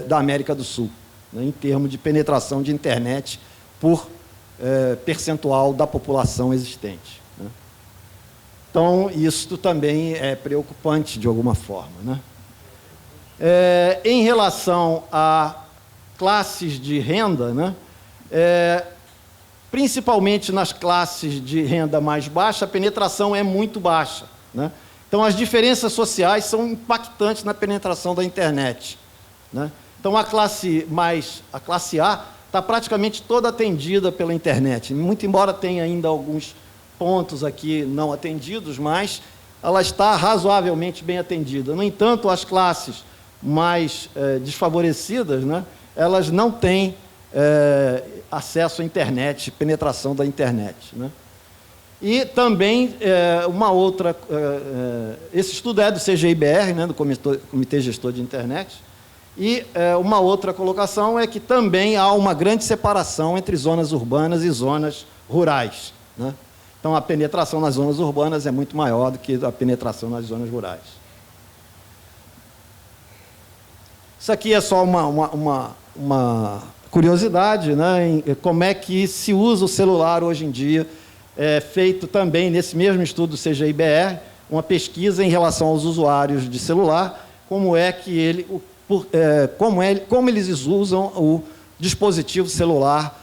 da América do Sul, né, em termos de penetração de internet por percentual da população existente, né. Então, isso também é preocupante de alguma forma, né. Em relação a classes de renda, né, principalmente nas classes de renda mais baixa, a penetração é muito baixa, né. Então, as diferenças sociais são impactantes na penetração da internet, né. Então, a classe A está praticamente toda atendida pela internet, muito embora tenha ainda alguns pontos aqui não atendidos, mas ela está razoavelmente bem atendida. No entanto, as classes mais desfavorecidas, né, elas não têm acesso à internet, penetração da internet, né. E também uma outra... esse estudo é do CGIBR, né, do Comitê Gestor de Internet, e uma outra colocação é que também há uma grande separação entre zonas urbanas e zonas rurais, né. Então, a penetração nas zonas urbanas é muito maior do que a penetração nas zonas rurais. Isso aqui é só uma curiosidade, né, em como é que se usa o celular hoje em dia. É feito também, nesse mesmo estudo do CGIBR, uma pesquisa em relação aos usuários de celular, como é que como eles usam o dispositivo celular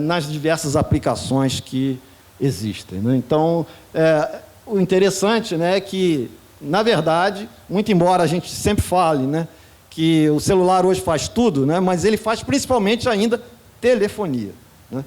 nas diversas aplicações que existem, né? Então, o interessante, né, é que, na verdade, muito embora a gente sempre fale, né, que o celular hoje faz tudo, né, mas ele faz principalmente ainda telefonia, né?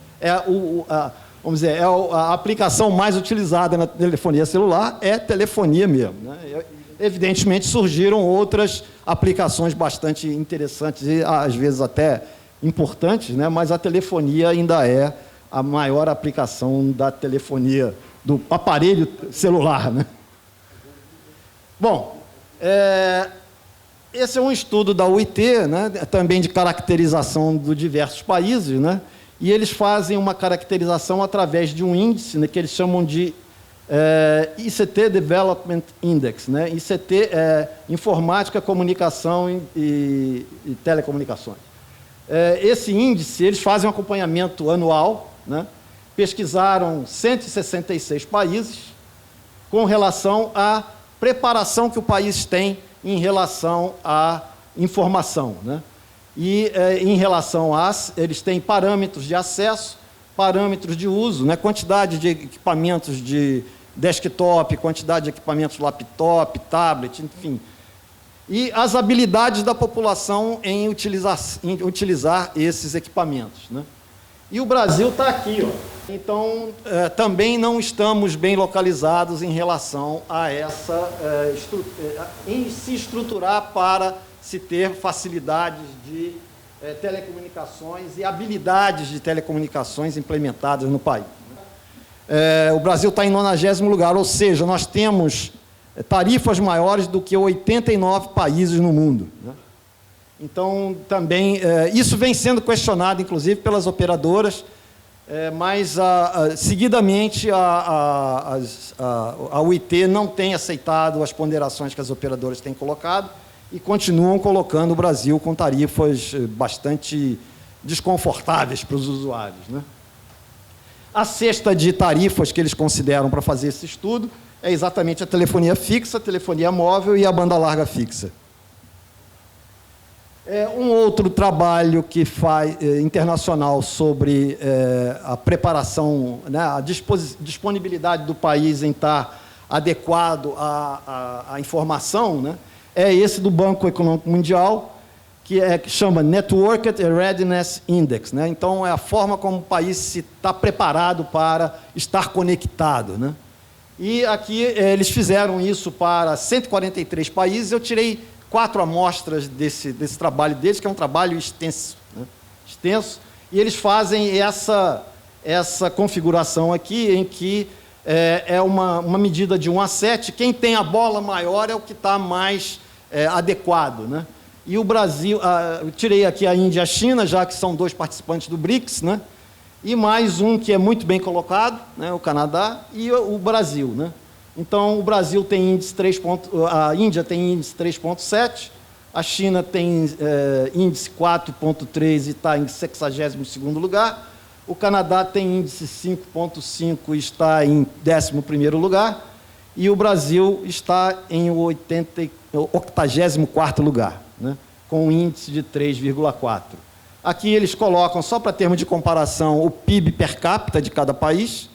Vamos dizer, a aplicação mais utilizada na telefonia celular é telefonia mesmo, né? Evidentemente, surgiram outras aplicações bastante interessantes e, às vezes, até importantes, né? Mas a telefonia ainda é a maior aplicação da telefonia, do aparelho celular, né? Bom, esse é um estudo da UIT, né? Também de caracterização de diversos países, né? E eles fazem uma caracterização através de um índice, né, que eles chamam de ICT Development Index, né? ICT é Informática, Comunicação e Telecomunicações. Esse índice, eles fazem um acompanhamento anual, né? Pesquisaram 166 países com relação à preparação que o país tem em relação à informação, né? E, em relação eles têm parâmetros de acesso, parâmetros de uso, né? Quantidade de equipamentos de desktop, quantidade de equipamentos laptop, tablet, enfim. E as habilidades da população em utilizar esses equipamentos, né? E o Brasil está aqui, ó. Então, também não estamos bem localizados em relação a em se estruturar para se ter facilidades de telecomunicações e habilidades de telecomunicações implementadas no país. O Brasil está em 90º lugar, ou seja, nós temos tarifas maiores do que 89 países no mundo, né? Então, também, isso vem sendo questionado, inclusive, pelas operadoras, mas, seguidamente, a UIT não tem aceitado as ponderações que as operadoras têm colocado e continuam colocando o Brasil com tarifas bastante desconfortáveis para os usuários, né? A cesta de tarifas que eles consideram para fazer esse estudo é exatamente a telefonia fixa, a telefonia móvel e a banda larga fixa. Um outro trabalho que internacional sobre a preparação, né, a disponibilidade do país em estar adequado à informação, né, é esse do Banco Econômico Mundial, que chama Networked Readiness Index, né? Então, é a forma como o país está preparado para estar conectado, né? E aqui eles fizeram isso para 143 países. Eu tirei 4 amostras desse trabalho deles, que é um trabalho extenso, né? Extenso, e eles fazem essa configuração aqui, em que é uma medida de 1 a 7, quem tem a bola maior é o que está mais adequado, né? E o Brasil, eu tirei aqui a Índia e a China, já que são 2 participantes do BRICS, né? E mais um que é muito bem colocado, né, o Canadá, e o Brasil, né? Então, o Brasil tem índice 3. A Índia tem índice 3,7, A China tem índice 4,3 e está em 62º lugar. O Canadá tem índice 5,5 e está em 11º lugar. E o Brasil está em 84º lugar, né, com um índice de 3,4. Aqui eles colocam, só para termos de comparação, o PIB per capita de cada país,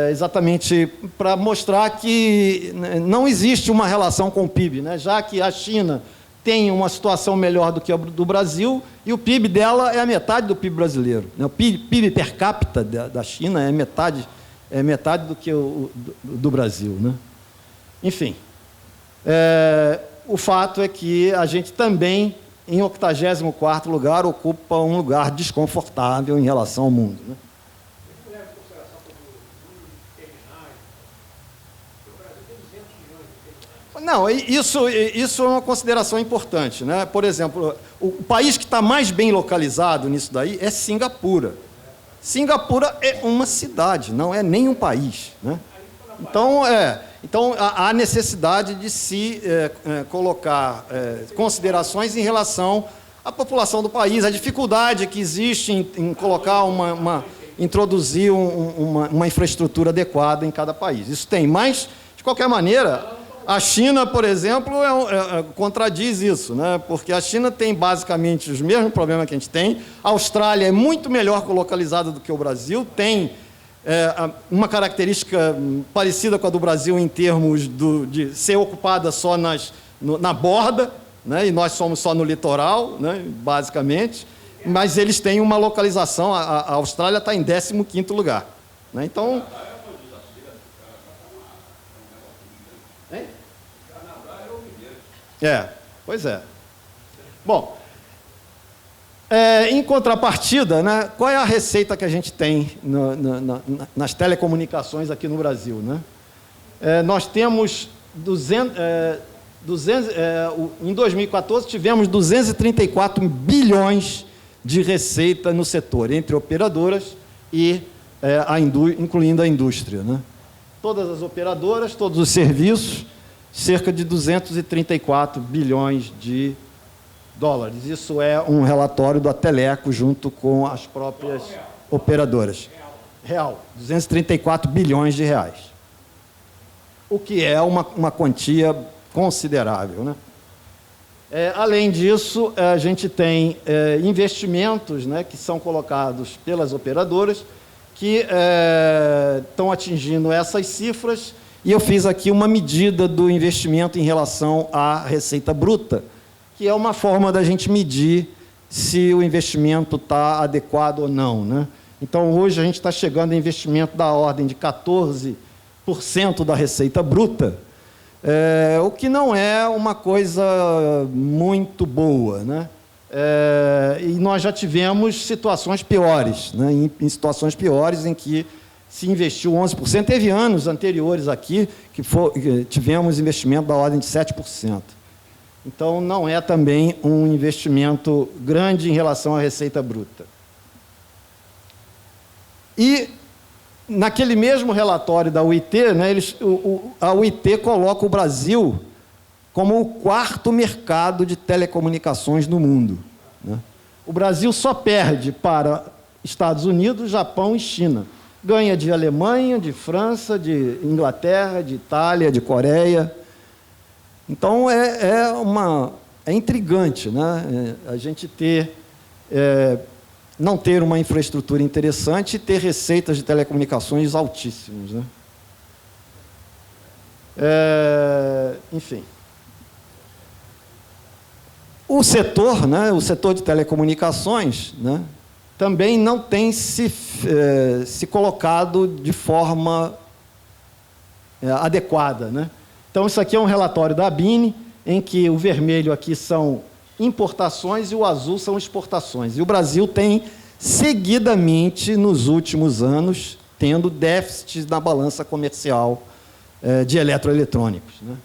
exatamente para mostrar que não existe uma relação com o PIB, né, já que a China tem uma situação melhor do que a do Brasil e o PIB dela é a metade do PIB brasileiro, né, o PIB per capita da China é metade do que o do Brasil, né? Enfim, o fato é que a gente também, em 84º lugar, ocupa um lugar desconfortável em relação ao mundo, né? Não, isso é uma consideração importante, né? Por exemplo, o país que está mais bem localizado nisso daí é Singapura. Singapura é uma cidade, não é nem um país, né? Então há necessidade de se colocar considerações em relação à população do país, a dificuldade que existe em colocar introduzir uma infraestrutura adequada em cada país. Isso tem, mas, de qualquer maneira, a China, por exemplo, contradiz isso, né? Porque a China tem basicamente os mesmos problemas que a gente tem. A Austrália é muito melhor localizada do que o Brasil, tem uma característica parecida com a do Brasil em termos de ser ocupada só na borda, né? E nós somos só no litoral, né? Basicamente, mas eles têm uma localização, a Austrália está em 15º lugar, né? Então... Pois é. Bom, em contrapartida, né, qual é a receita que a gente tem nas telecomunicações aqui no Brasil, né? Nós temos em 2014 tivemos 234 bilhões de receita no setor, entre operadoras e incluindo a indústria, né? Todas as operadoras, todos os serviços, cerca de 234 bilhões de dólares. Isso é um relatório da Teleco junto com as próprias operadoras. Real, 234 bilhões de reais. O que é uma quantia considerável, né? Além disso, a gente tem investimentos, né, que são colocados pelas operadoras que estão atingindo essas cifras. E eu fiz aqui uma medida do investimento em relação à receita bruta, que é uma forma da gente medir se o investimento está adequado ou não, né? Então, hoje a gente está chegando a investimento da ordem de 14% da receita bruta, o que não é uma coisa muito boa, né? E nós já tivemos situações piores, né? Em situações piores em que se investiu 11%. Teve anos anteriores aqui que tivemos investimento da ordem de 7%. Então, não é também um investimento grande em relação à receita bruta. E, naquele mesmo relatório da UIT, né, a UIT coloca o Brasil como o 4º mercado de telecomunicações no mundo, né? O Brasil só perde para Estados Unidos, Japão e China. Ganha de Alemanha, de França, de Inglaterra, de Itália, de Coreia. Então, é intrigante, né? A gente não ter uma infraestrutura interessante e ter receitas de telecomunicações altíssimas, né? Enfim. O setor, né, o setor de telecomunicações, né, também não tem se colocado de forma adequada, né? Então, isso aqui é um relatório da ABINE, em que o vermelho aqui são importações e o azul são exportações. E o Brasil tem, seguidamente, nos últimos anos, tendo déficits na balança comercial de eletroeletrônicos, né?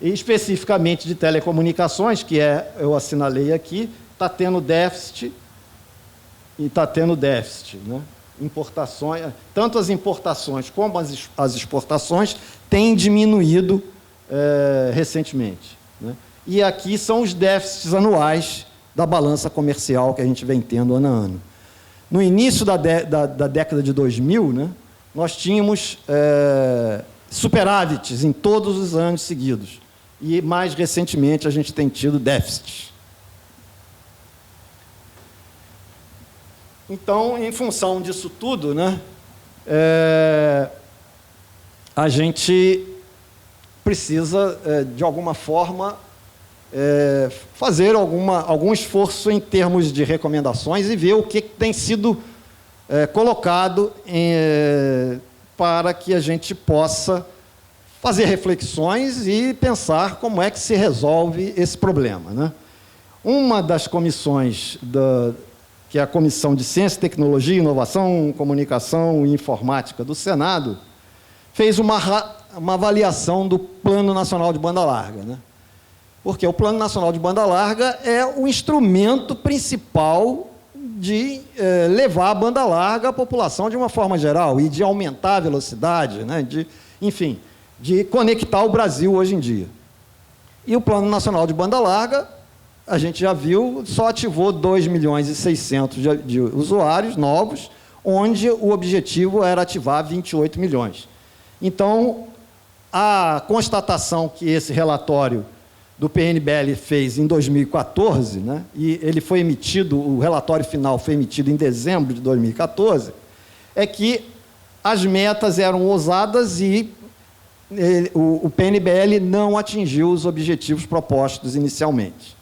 E, especificamente, de telecomunicações, que eu assinalei aqui, está tendo déficit. E está tendo déficit, né? Importações, tanto as importações como as exportações têm diminuído recentemente, né? e aqui são os déficits anuais da balança comercial que a gente vem tendo ano a ano. No início da década de 2000, né, nós tínhamos superávites em todos os anos seguidos, e mais recentemente a gente tem tido déficits. Então, em função disso tudo, né, a gente precisa, de alguma forma, fazer algum esforço em termos de recomendações e ver o que tem sido colocado para que a gente possa fazer reflexões e pensar como é que se resolve esse problema, né? Uma das comissões, que é a Comissão de Ciência, Tecnologia, Inovação, Comunicação e Informática do Senado, fez uma avaliação do Plano Nacional de Banda Larga, né? Porque o Plano Nacional de Banda Larga é o instrumento principal de levar a banda larga à população de uma forma geral e de aumentar a velocidade, né? Enfim, de conectar o Brasil hoje em dia. E o Plano Nacional de Banda Larga, a gente já viu, só ativou 2.600.000 de usuários novos, onde o objetivo era ativar 28 milhões. Então, a constatação que esse relatório do PNBL fez em 2014, né, e ele foi emitido, o relatório final foi emitido em dezembro de 2014, é que as metas eram ousadas e o PNBL não atingiu os objetivos propostos inicialmente.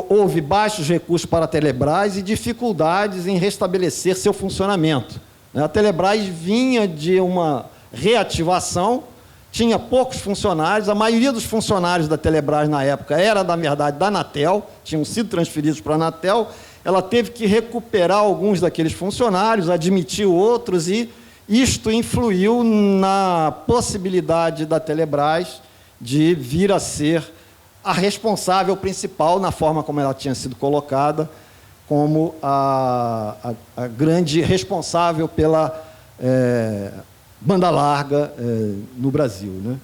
Houve baixos recursos para a Telebrás e dificuldades em restabelecer seu funcionamento. A Telebrás vinha de uma reativação, tinha poucos funcionários, a maioria dos funcionários da Telebrás na época era, na verdade, da Anatel, tinham sido transferidos para a Anatel, ela teve que recuperar alguns daqueles funcionários, admitir outros, e isto influiu na possibilidade da Telebrás de vir a ser a responsável principal, na forma como ela tinha sido colocada, como a grande responsável pela banda larga no Brasil, né?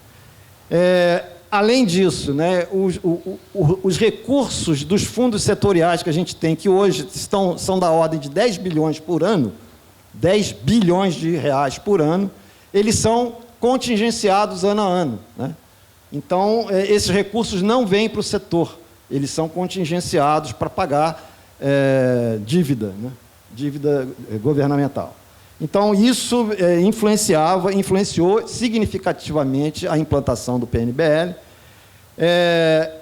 Além disso, né, os recursos dos fundos setoriais que a gente tem, que hoje são da ordem de 10 bilhões por ano, 10 bilhões de reais por ano, eles são contingenciados ano a ano, né? Então, esses recursos não vêm para o setor, eles são contingenciados para pagar dívida, né? Dívida governamental. Então, isso influenciou significativamente a implantação do PNBL.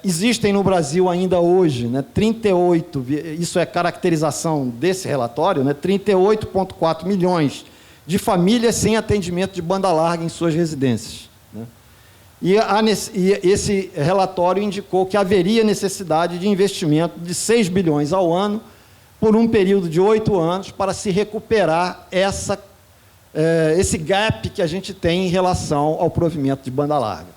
Existem no Brasil ainda hoje, né, 38, isso é caracterização desse relatório, né, 38,4 milhões de famílias sem atendimento de banda larga em suas residências, né? E esse relatório indicou que haveria necessidade de investimento de 6 bilhões ao ano por um período de 8 anos para se recuperar esse gap que a gente tem em relação ao provimento de banda larga.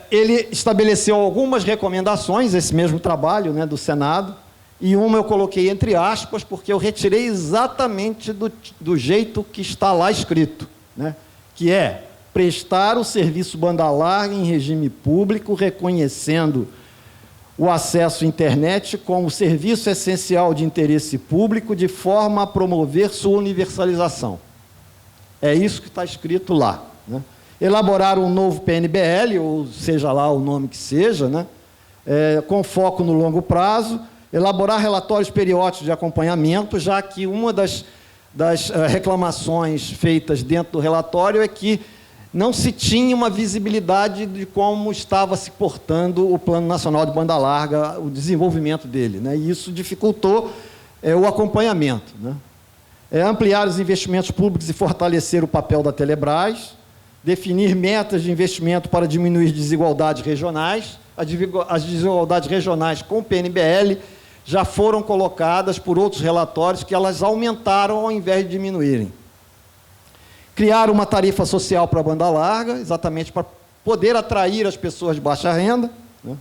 Ele estabeleceu algumas recomendações, esse mesmo trabalho, né, do Senado, e uma eu coloquei entre aspas, porque eu retirei exatamente do jeito que está lá escrito, né, que é prestar o serviço banda larga em regime público, reconhecendo o acesso à internet como serviço essencial de interesse público, de forma a promover sua universalização. É isso que está escrito lá, né? Elaborar um novo PNBL, ou seja lá o nome que seja, né, com foco no longo prazo, elaborar relatórios periódicos de acompanhamento, já que uma das reclamações feitas dentro do relatório é que não se tinha uma visibilidade de como estava se portando o Plano Nacional de Banda Larga, o desenvolvimento dele, né, e isso dificultou o acompanhamento, né. Ampliar os investimentos públicos e fortalecer o papel da Telebrás, definir metas de investimento para diminuir desigualdades regionais. As desigualdades regionais com o PNBL já foram colocadas por outros relatórios que elas aumentaram ao invés de diminuírem. Criar uma tarifa social para a banda larga, exatamente para poder atrair as pessoas de baixa renda, né?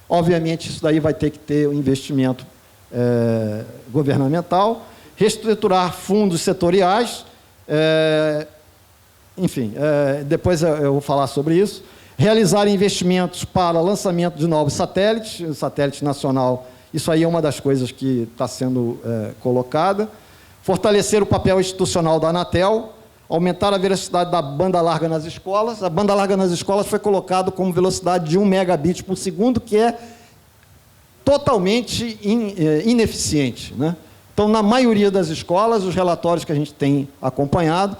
Obviamente, isso daí vai ter que ter um investimento governamental. Reestruturar fundos setoriais, enfim, depois eu vou falar sobre isso. Realizar investimentos para lançamento de novos satélites, o satélite nacional, isso aí é uma das coisas que está sendo colocada. Fortalecer o papel institucional da Anatel, aumentar a velocidade da banda larga nas escolas. A banda larga nas escolas foi colocada como velocidade de 1 megabit por segundo, que é totalmente ineficiente, né? Então, na maioria das escolas, os relatórios que a gente tem acompanhado,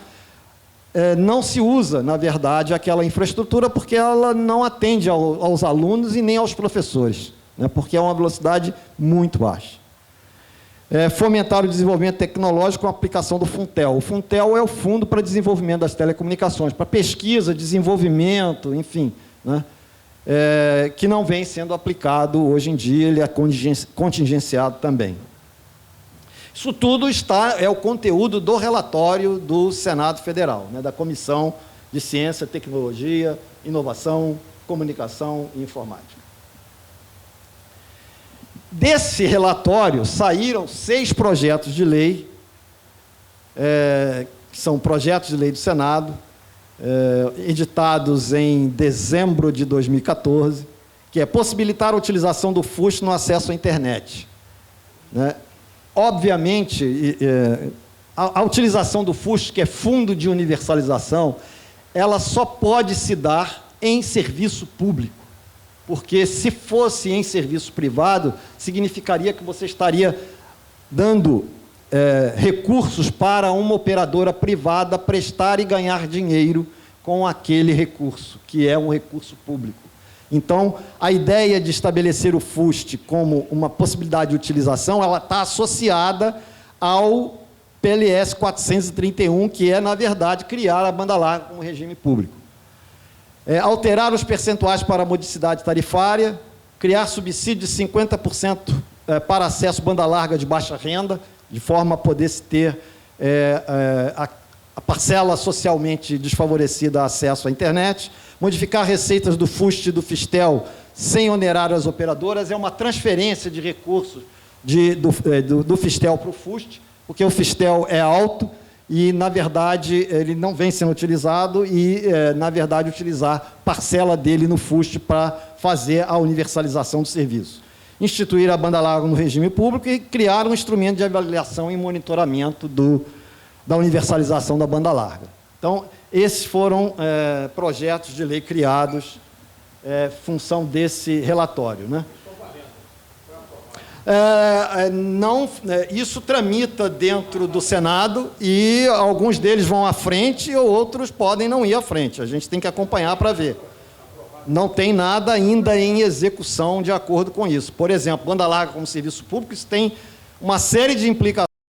não se usa, na verdade, aquela infraestrutura porque ela não atende aos alunos e nem aos professores, né? Porque é uma velocidade muito baixa. Fomentar o desenvolvimento tecnológico com a aplicação do Funtel. O Funtel é o Fundo para Desenvolvimento das Telecomunicações, para pesquisa, desenvolvimento, enfim, né? Que não vem sendo aplicado hoje em dia, ele é contingenciado também. Isso tudo é o conteúdo do relatório do Senado Federal, né, da Comissão de Ciência, Tecnologia, Inovação, Comunicação e Informática. Desse relatório saíram 6 projetos de lei, que são projetos de lei do Senado, editados em dezembro de 2014, que é possibilitar a utilização do FUST no acesso à internet, né? Obviamente, a utilização do FUST, que é Fundo de Universalização, ela só pode se dar em serviço público, porque se fosse em serviço privado, significaria que você estaria dando recursos para uma operadora privada prestar e ganhar dinheiro com aquele recurso, que é um recurso público. Então, a ideia de estabelecer o FUST como uma possibilidade de utilização, ela está associada ao PLS 431, que é, na verdade, criar a banda larga como regime público. Alterar os percentuais para a modicidade tarifária, criar subsídio de 50% para acesso banda larga de baixa renda, de forma a poder-se ter a parcela socialmente desfavorecida acesso à internet, modificar receitas do FUST e do FISTEL sem onerar as operadoras, é uma transferência de recursos do FISTEL para o FUST, porque o FISTEL é alto e, na verdade, ele não vem sendo utilizado e, na verdade, utilizar parcela dele no FUST para fazer a universalização do serviço. Instituir a banda larga no regime público e criar um instrumento de avaliação e monitoramento da universalização da banda larga. Então, esses foram projetos de lei criados função desse relatório, né? Isso tramita dentro do Senado e alguns deles vão à frente e outros podem não ir à frente. A gente tem que acompanhar para ver. Não tem nada ainda em execução de acordo com isso. Por exemplo, banda larga como serviço público, isso tem uma série de implicações